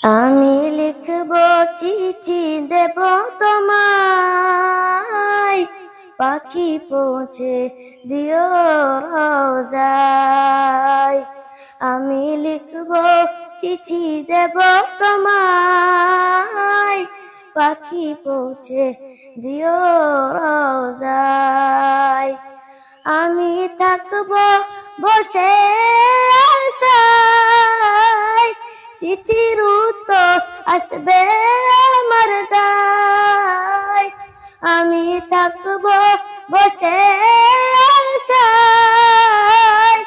আমি লিখব চিঠি দেব তোমায়, পাখি পৌঁছে দিও রোজায়। আমি লিখব চিঠি দেব তোমায়, পাখি পৌঁছে দিও রোজায়। আমি থাকব বসে আশায়, চিঠির উত্তর আসবে আমার গায়। আমি থাকব বসে আশায়,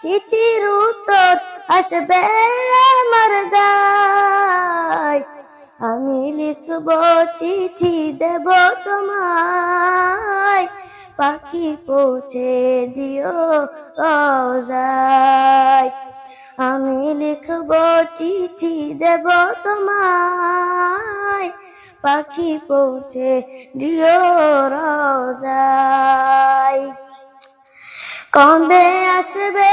চিঠির উত্তর আসবে আমার গায়। আমি লিখব চিঠি দেব তোমায়, পাখি পৌঁছে দিও রোজায়। আমি লিখব চিঠি দেব তোমায়, পাখি পৌঁছে দিও রোজায়। কবে আসবে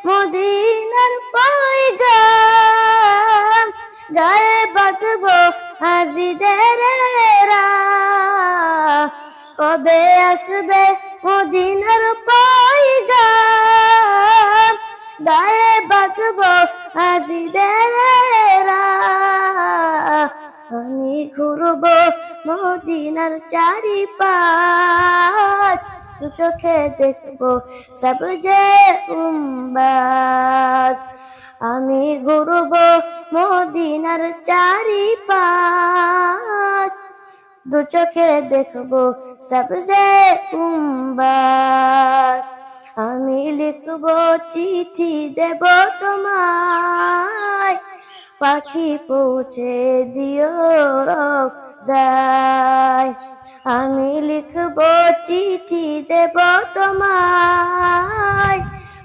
মদিনার পয়গাম, গায়ে বাঁধব হাজিদের রাহ। কবে আসবে মদিনার পয়গাম, গায়ে বাঁধব হাজিদের রাহ। আমি ঘুরব মদিনার চারিপাশ, দু চোখে দেখব সবজে গুম্বাজ। আমি ঘুরব মদিনার চারিপাশ, দু চোখে দেখব সবজে গুম্বাজ। আমি লিখব চিঠি দেব তোমায়, পাখি পৌঁছে দিও রোজায়। আমি লিখব চিঠি দেব তোমায়,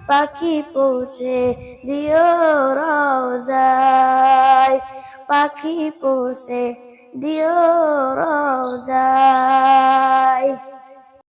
পাখি পৌঁছে দিও রোজায়। পাখি পৌঁছে দিও রোজায়।